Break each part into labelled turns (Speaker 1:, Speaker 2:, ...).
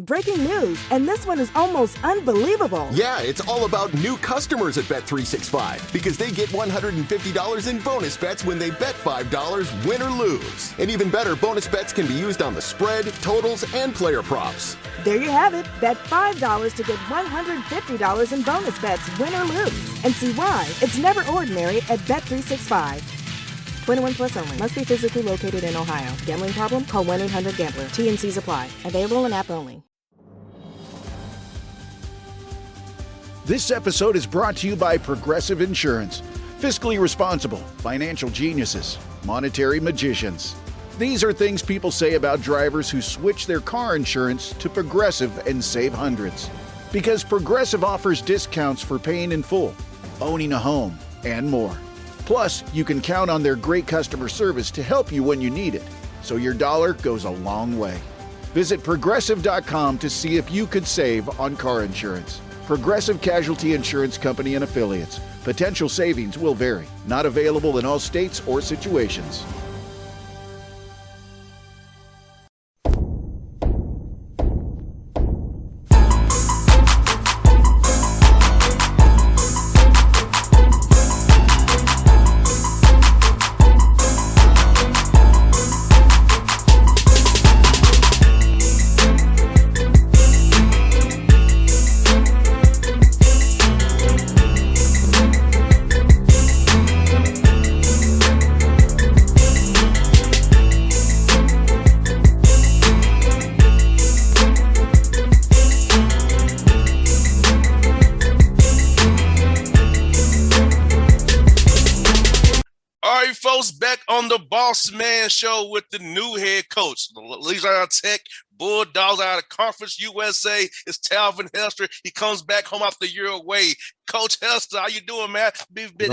Speaker 1: Breaking news, and this one is almost unbelievable.
Speaker 2: Yeah, it's all about new customers at Bet365 because they get $150 in bonus bets when they bet $5, win or lose. And even better, bonus bets can be used on the spread, totals, and player props.
Speaker 1: There you have it. Bet $5 to get $150 in bonus bets, win or lose. And see why it's never ordinary at Bet365. 21 plus only. Must be physically located in Ohio. Gambling problem? Call 1-800-GAMBLER. TNCs apply. Available in app only.
Speaker 3: This episode is brought to you by Progressive Insurance. Fiscally responsible, financial geniuses, monetary magicians. These are things people say about drivers who switch their car insurance to Progressive and save hundreds. Because Progressive offers discounts for paying in full, owning a home, and more. Plus, you can count on their great customer service to help you when you need it, so your dollar goes a long way. Visit Progressive.com to see if you could save on car insurance. Progressive Casualty Insurance Company and Affiliates. Potential savings will vary. Not available in all states or situations.
Speaker 4: Back on the Bossman show with the new head coach. The Louisiana Tech Bulldogs out of Conference USA. It's Talvin Hester. He comes back home after a year away. Coach Hester, how you doing, man?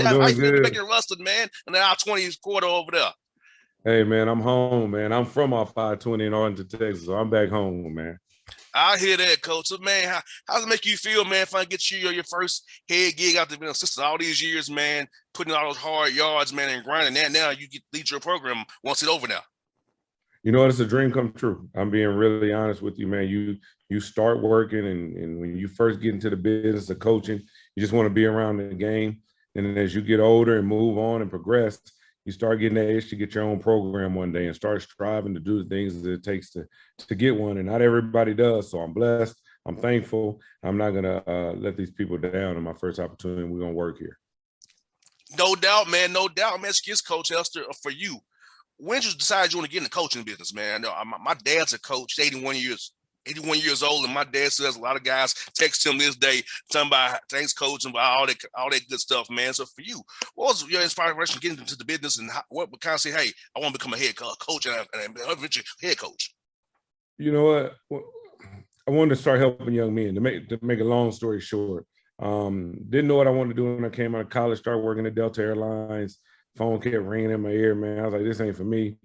Speaker 4: How you been making rusted, man? And the I-20 quarter over there.
Speaker 5: Hey, man, I'm home, man. I'm from off 520 in Arlington, Texas, so I'm back home, man.
Speaker 4: I hear that, Coach. So, man, how does it make you feel, man, if I get you your first head gig after being assistant all these years, man, putting all those hard yards, man, and grinding that? Now you get lead your program once it's over now.
Speaker 5: You know, it's a dream come true. I'm being really honest with you, man. You start working, and when you first get into the business of coaching, you just want to be around the game. And as you get older and move on and progress, you start getting that itch to get your own program one day and start striving to do the things that it takes to get one. And not everybody does. So I'm blessed. I'm thankful. I'm not going to let these people down in my first opportunity. We're going to work here.
Speaker 4: No doubt, man. No doubt, man. Excuse Coach Hester, for you. When did you decide you want to get in the coaching business, man? I know my dad's a coach, 81 years old, and my dad says a lot of guys text him this day, talking about thanks, coach, and about all that good stuff, man. So for you, what was your inspiration getting into the business, and what kind of say, hey, I want to become a head coach and eventually head coach?
Speaker 5: You know what? I wanted to start helping young men. To make a long story short, didn't know what I wanted to do when I came out of college. Started working at Delta Airlines. Phone kept ringing in my ear, man. I was like, this ain't for me.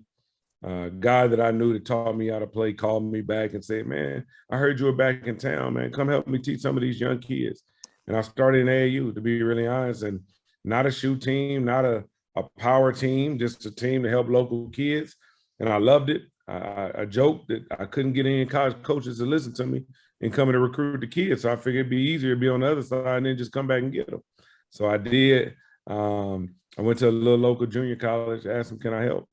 Speaker 5: Guy that I knew that taught me how to play called me back and said, man, I heard you were back in town, man. Come help me teach some of these young kids. And I started in AAU, to be really honest, and not a shoe team, not a power team, just a team to help local kids. And I loved it. I joked that I couldn't get any college coaches to listen to me and coming to recruit the kids. So I figured it'd be easier to be on the other side and then just come back and get them. So I did. I went to a little local junior college, asked them, can I help?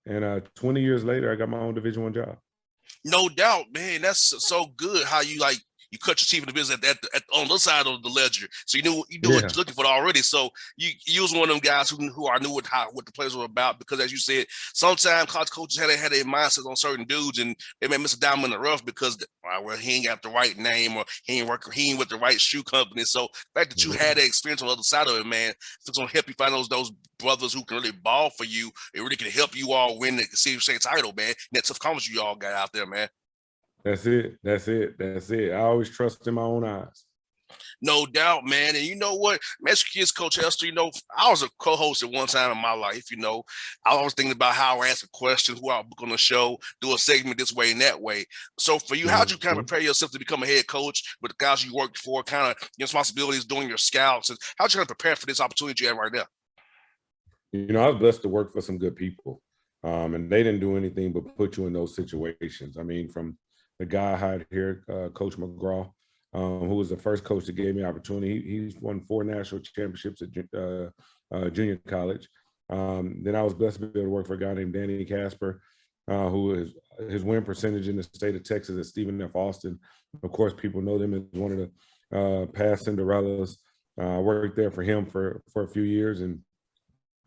Speaker 5: And 20 years later, I got my own Division I job.
Speaker 4: No doubt, man. That's so good how you cut your teeth in the business on the side of the ledger. So you knew what you're looking for already. So you was one of them guys who knew what the players were about, because as you said, sometimes college coaches had their mindsets on certain dudes and they may miss a diamond in the rough because he ain't got the right name or he ain't with the right shoe company. So the fact that you had that experience on the other side of it, man, it's gonna help you find those brothers who can really ball for you. It really can help you all win the CSA title, man. And that tough conference you all got out there, man.
Speaker 5: That's it. I always trust in my own eyes.
Speaker 4: No doubt, man. And you know what? Kids Coach Hester, I was a co-host at one time in my life, I was thinking about how I answer questions, who I'll book on the show, do a segment this way and that way. So for you, how'd you kind of prepare yourself to become a head coach with the guys you worked for, kind of your responsibilities doing your scouts? And how'd you kind of prepare for this opportunity you have right now?
Speaker 5: I was blessed to work for some good people. And they didn't do anything but put you in those situations. I mean, from the guy I hired here, Coach McGraw, who was the first coach that gave me opportunity. He's won 4 national championships at junior college. Then I was blessed to be able to work for a guy named Danny Casper, who is his win percentage in the state of Texas at Stephen F. Austin. Of course, people know them as one of the past Cinderellas. I worked there for him for a few years, and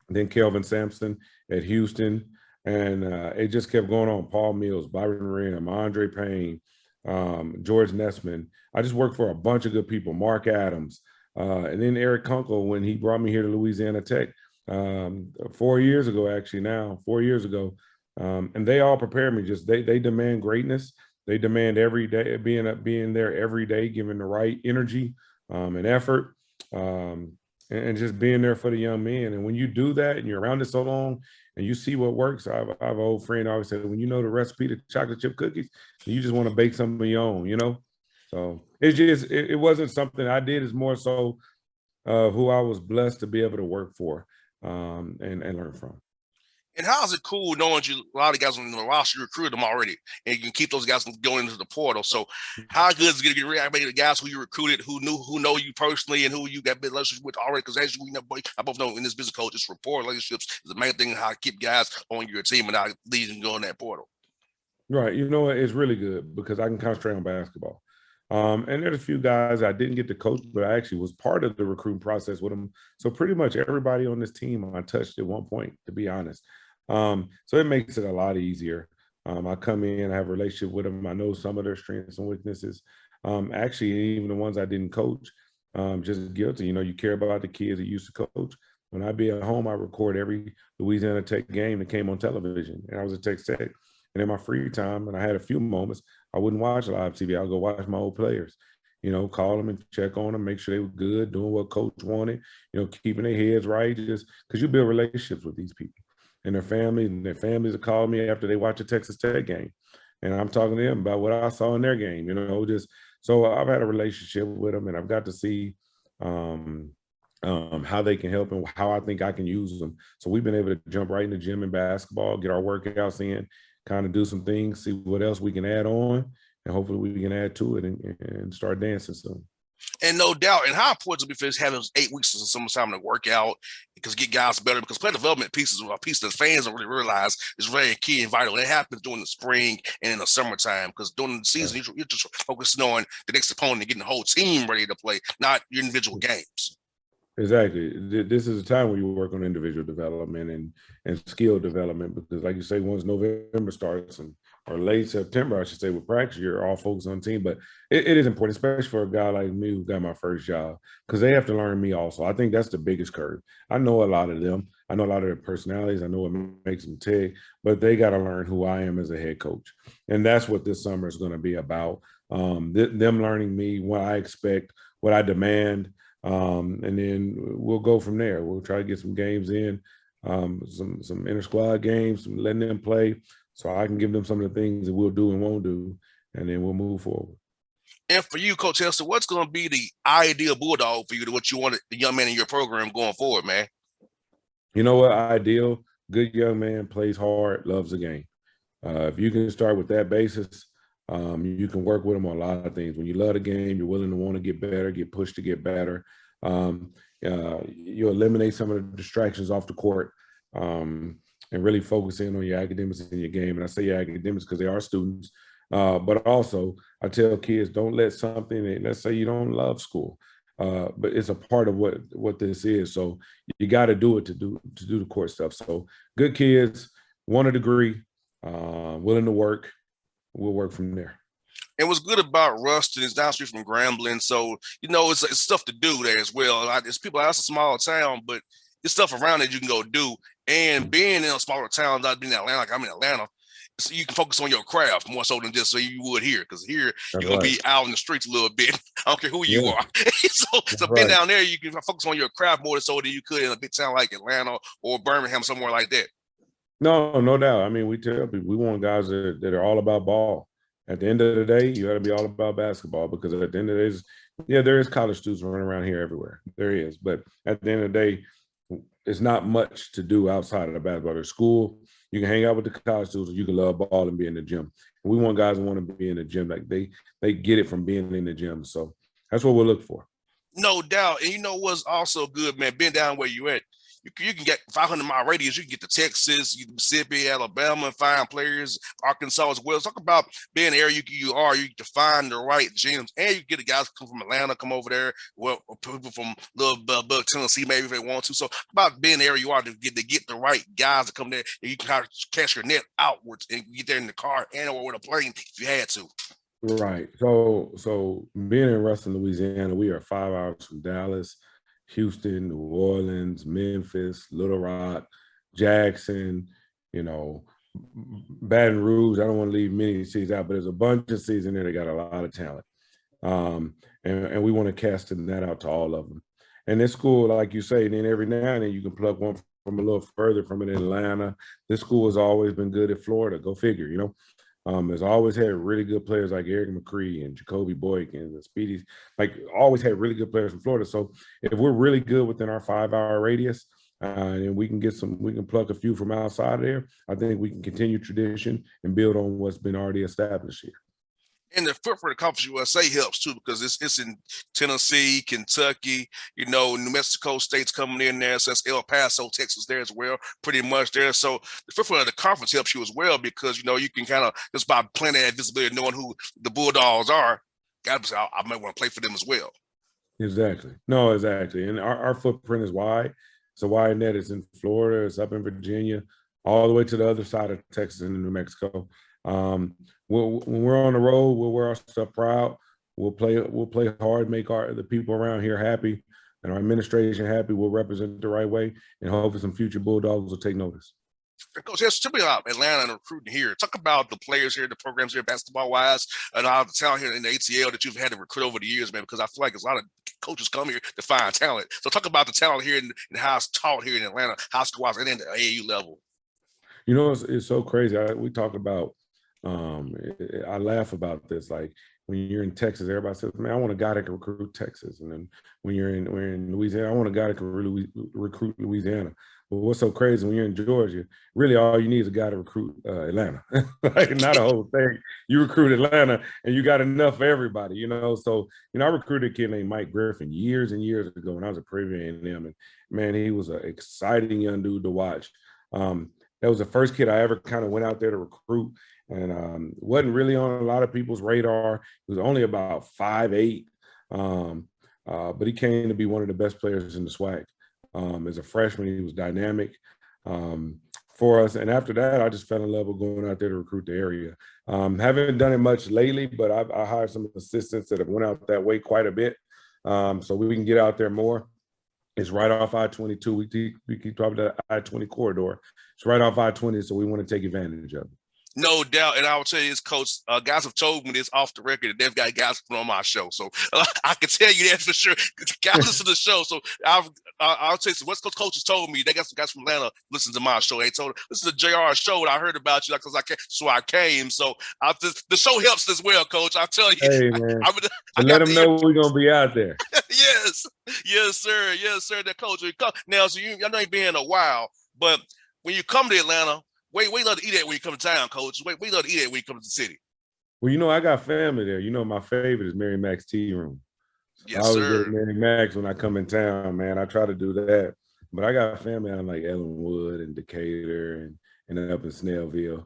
Speaker 5: then Kelvin Sampson at Houston. And it just kept going on. Paul Mills, Byron Rim, Andre Payne, George Nessman. I just worked for a bunch of good people, Mark Adams, and then Eric Kunkel when he brought me here to Louisiana Tech 4 years ago, actually now, 4 years ago. And they all prepared me. Just they demand greatness. They demand every day, being there every day, giving the right energy and effort, and just being there for the young men. And when you do that and you're around it so long and you see what works, I have an old friend always said, when you know the recipe to chocolate chip cookies, you just want to bake some of your own, you know? So it's just, it wasn't something I did. It's more so who I was blessed to be able to work for and learn from.
Speaker 4: And how is it cool knowing a lot of guys on the roster, you recruited them already, and you can keep those guys from going into the portal? So how good is it going to get reactivated the guys who you recruited, who know you personally and who you got big relationships with already? Because as I both know in this business coach, it's rapport relationships is the main thing, how to keep guys on your team and not lead them go in that portal.
Speaker 5: Right. You know, it's really good because I can concentrate on basketball. And there's a few guys I didn't get to coach, but I actually was part of the recruiting process with them. So pretty much everybody on this team I touched at one point, to be honest. So it makes it a lot easier. I come in, I have a relationship with them. I know some of their strengths and weaknesses. Actually, even the ones I didn't coach, just guilty. You know, you care about the kids that you used to coach. When I be at home, I record every Louisiana Tech game that came on television, and I was at Texas Tech. And in my free time, and I had a few moments, I wouldn't watch live TV. I'll go watch my old players, you know, call them and check on them, make sure they were good, doing what coach wanted, you know, keeping their heads right, just because you build relationships with these people and their families will call me after they watch a Texas Tech game. And I'm talking to them about what I saw in their game, you know, just so I've had a relationship with them and I've got to see how they can help and how I think I can use them. So we've been able to jump right in the gym and basketball, get our workouts in, kind of do some things, see what else we can add on, and hopefully we can add to it and start dancing soon.
Speaker 4: And no doubt, and how important it is having 8 weeks of summertime to work out because get guys better, because player development pieces are a piece that fans don't really realize is very key and vital. It happens during the spring and in the summertime because during the season, you're just focusing on the next opponent and getting the whole team ready to play, not your individual games.
Speaker 5: Exactly. This is a time where you work on individual development and skill development because, like you say, once November starts or late September, I should say, with practice, you're all focused on team. But it is important, especially for a guy like me who got my first job, because they have to learn me also. I think that's the biggest curve. I know a lot of them. I know a lot of their personalities. I know what makes them tick, but they got to learn who I am as a head coach. And that's what this summer is going to be about. Them learning me, what I expect, what I demand. And then we'll go from there. We'll try to get some games in, some inter-squad games, letting them play so I can give them some of the things that we'll do and won't do, and then we'll move forward.
Speaker 4: And for you, Coach Hester, what's going to be the ideal Bulldog for you, to what you want the young man in your program going forward, man?
Speaker 5: You know what? Ideal, good young man, plays hard, loves the game. If you can start with that basis, you can work with them on a lot of things. When you love the game, you're willing to want to get better, get pushed to get better. You eliminate some of the distractions off the court and really focus in on your academics in your game. And I say your academics because they are students. But also, I tell kids, don't let something, let's say you don't love school, but it's a part of what this is. So you got to do it to do the court stuff. So good kids, want a degree, willing to work. We'll work from there.
Speaker 4: And what's good about Ruston is down the street from Grambling. So, you know, it's stuff to do there as well. It's people, that's a small town, but there's stuff around that you can go do. And being in a smaller town, not being in Atlanta, like I'm in Atlanta, so you can focus on your craft more so than just so you would here. Because here, you're going to be out in the streets a little bit. I don't care who you are. so being down there, you can focus on your craft more so than you could in a big town like Atlanta or Birmingham, somewhere like that.
Speaker 5: No doubt. I mean, we tell people we want guys that are all about ball. At the end of the day, you got to be all about basketball because at the end of the day, there is college students running around here everywhere. There is. But at the end of the day, it's not much to do outside of the basketball. There's school, you can hang out with the college students, you can love ball and be in the gym. We want guys who want to be in the gym. Like they get it from being in the gym. So that's what we'll look for.
Speaker 4: No doubt. And you know what's also good, man, being down where you at, you can get 500-mile radius. You can get to Texas, Mississippi, Alabama, and find players, Arkansas as well. Talk about being there you get to find the right gyms, and you get the guys come from Atlanta, come over there. Well, people from little Tennessee, maybe if they want to. So about being there you are to get the right guys to come there, and you can kind of cast your net outwards and get there in the car and or with a plane if you had to.
Speaker 5: Right. So being in Ruston, Louisiana, we are 5 hours from Dallas, Houston, New Orleans, Memphis, Little Rock, Jackson, Baton Rouge. I don't want to leave many cities out, but there's a bunch of cities in there that got a lot of talent. And we want to cast the net out to all of them. And this school, like you say, then every now and then you can plug one from a little further from in Atlanta. This school has always been good at Florida. Go figure, Has always had really good players like Eric McCree and Jacoby Boyk and the Speedies, like always had really good players from Florida. So if we're really good within our 5 hour radius, and we can pluck a few from outside of there, I think we can continue tradition and build on what's been already established here.
Speaker 4: And the footprint of Conference USA helps too, because it's in Tennessee, Kentucky, New Mexico State's coming in there. So that's El Paso, Texas there as well, pretty much there. So the footprint of the conference helps you as well, because, you can kind of, just by playing that visibility, knowing who the Bulldogs are, I might want to play for them as well.
Speaker 5: Exactly. No, exactly. And our footprint is wide. So wide net is in Florida, it's up in Virginia, all the way to the other side of Texas and New Mexico. When we're on the road, we'll wear our stuff proud. We'll play hard, make the people around here happy, and our administration happy. We'll represent the right way, and hopefully some future Bulldogs will take notice.
Speaker 4: Coach, let's talk about Atlanta and recruiting here. Talk about the players here, the programs here, basketball-wise, and all the talent here in the ATL that you've had to recruit over the years, man, because I feel like there's a lot of coaches come here to find talent. So talk about the talent here and how it's taught here in Atlanta, high school-wise, and then the AAU level.
Speaker 5: It's so crazy. We talk about I laugh about this. Like when you're in Texas, everybody says, man, I want a guy that can recruit Texas. And then when we're in Louisiana, I want a guy that can really recruit Louisiana. But what's so crazy, when you're in Georgia, really all you need is a guy to recruit Atlanta. Like not a whole thing. You recruit Atlanta and you got enough for everybody, So, I recruited a kid named Mike Griffin years and years ago when I was at Prairie A&M. And man, he was an exciting young dude to watch. That was the first kid I ever kind of went out there to recruit, and wasn't really on a lot of people's radar. He was only about 5'8", but he came to be one of the best players in the SWAC. As a freshman, he was dynamic for us. And after that, I just fell in love with going out there to recruit the area. Haven't done it much lately, but I hired some assistants that have went out that way quite a bit, so we can get out there more. It's right off I-22. We keep talking about the I-20 corridor. It's right off I-20, so we want to take advantage of it.
Speaker 4: No doubt. And I will tell you this, Coach, guys have told me this off the record that they've got guys from on my show. So I can tell you that for sure. Guys listen to the show. So I'll tell you, West Coast coaches told me, they got some guys from Atlanta listen to my show. They told me, listen to JR's show, and I heard about you, so I came. So the show helps as well, Coach. I'll tell you.
Speaker 5: Hey, man. I let them know we're going to be out there.
Speaker 4: Yes, sir. Yes, sir. That Coach. Now, so I know you've been a while, but when you come to Atlanta, we love to eat at when you come to town, Coach. We love to eat at when you come to the city.
Speaker 5: Well, I got family there. My favorite is Mary Mac's Tea Room.
Speaker 4: Yes,
Speaker 5: I always
Speaker 4: sir.
Speaker 5: go to Mary Mac's when I come in town, man. I try to do that. But I got family out in like Ellenwood and Decatur and up in Snellville.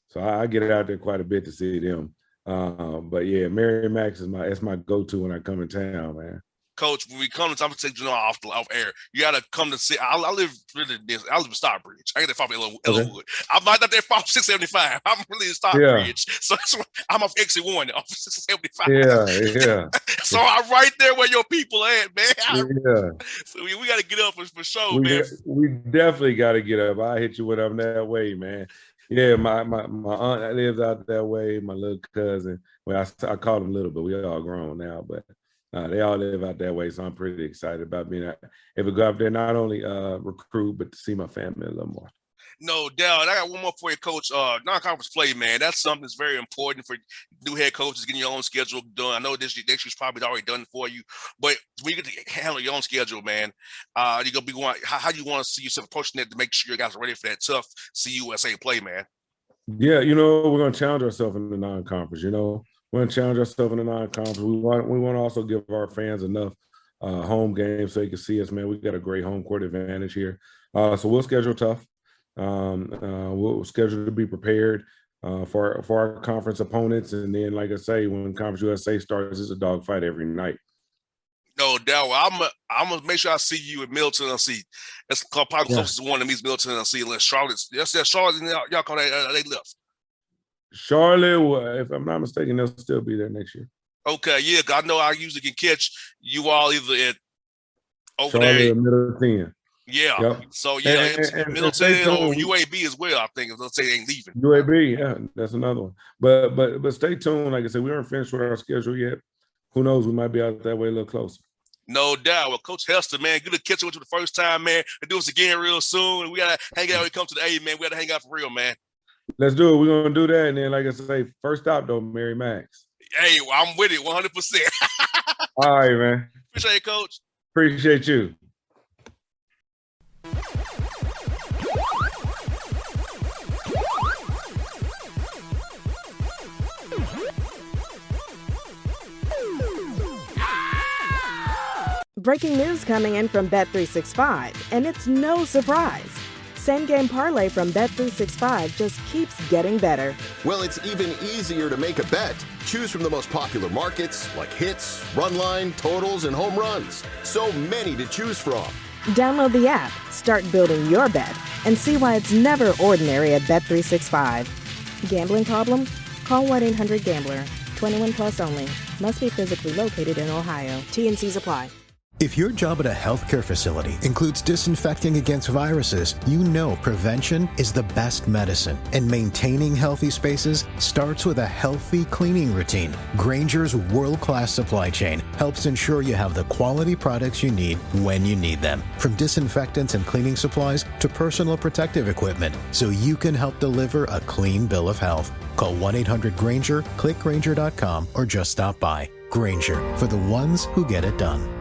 Speaker 5: So I get out there quite a bit to see them. But yeah, Mary Mac's is my go-to when I come in town, man.
Speaker 4: Coach, when we come to, I'm gonna take off air. You gotta come to see. I live really this. I live in Stockbridge. I ain't that far from Ellenwood. I'm not that far from 675. I'm really in Stockbridge, so that's why I'm off exit 1 off 675.
Speaker 5: Yeah.
Speaker 4: So I'm right there where your people at, man.
Speaker 5: Yeah.
Speaker 4: So we got to get up for sure, man.
Speaker 5: We definitely got to get up. I hit you when I'm that way, man. Yeah, my aunt lives out that way. My little cousin. Well, I call them little, but we all grown now, but. They all live out that way, so I'm pretty excited about being able to go out there, not only recruit, but to see my family a little more.
Speaker 4: No doubt. And I got one more for you, Coach. Non-conference play, man. That's something that's very important for new head coaches, getting your own schedule done. I know this year's probably already done for you, but when you get to handle your own schedule, man, you're gonna be how do you want to see yourself approaching that to make sure you guys are ready for that tough CUSA play, man?
Speaker 5: Yeah, we're going to challenge ourselves in the non-conference. We're going to challenge ourselves in the non-conference. We want to also give our fans enough home games so they can see us. Man, we got a great home court advantage here. So we'll schedule tough. We'll schedule to be prepared for our conference opponents, and then, like I say, when Conference USA starts, it's a dogfight every night.
Speaker 4: No doubt. I'm gonna make sure I see you in Middle Tennessee. That's probably closest one to me is Middle Tennessee. Unless Charlotte, Charlotte, y'all call that they left.
Speaker 5: Charlotte, if I'm not mistaken, they'll still be there next year.
Speaker 4: Okay, yeah. I know I usually can catch you all either at over
Speaker 5: Charlotte
Speaker 4: there.
Speaker 5: Or Middle 10.
Speaker 4: Yeah.
Speaker 5: Yep.
Speaker 4: So yeah, it's Middle 10 or UAB as well. I think if let's say they ain't leaving.
Speaker 5: UAB, yeah, that's another one. But stay tuned. Like I said, we aren't finished with our schedule yet. Who knows? We might be out that way a little closer.
Speaker 4: No doubt. Well, Coach Hester, man, good to catch you with you the first time, man. And do us again real soon. We gotta hang out when it comes to the A, man. We gotta hang out for real, man.
Speaker 5: Let's do it. We're gonna do that, and then, like I say, first stop though, Mary Max.
Speaker 4: Hey, I'm with it 100%.
Speaker 5: All right, man.
Speaker 4: Appreciate it, Coach.
Speaker 5: Appreciate you.
Speaker 1: Breaking news coming in from Bet365, and it's no surprise. Same game parlay from Bet365 just keeps getting better.
Speaker 2: Well, it's even easier to make a bet. Choose from the most popular markets like hits, run line, totals, and home runs. So many to choose from.
Speaker 1: Download the app, start building your bet, and see why it's never ordinary at Bet365. Gambling problem? Call 1-800-GAMBLER. 21 plus only. Must be physically located in Ohio. T&Cs apply.
Speaker 6: If your job at a healthcare facility includes disinfecting against viruses, you know prevention is the best medicine. And maintaining healthy spaces starts with a healthy cleaning routine. Grainger's world-class supply chain helps ensure you have the quality products you need when you need them. From disinfectants and cleaning supplies to personal protective equipment, so you can help deliver a clean bill of health. Call 1-800-GRAINGER, click Grainger.com, or just stop by. Grainger, for the ones who get it done.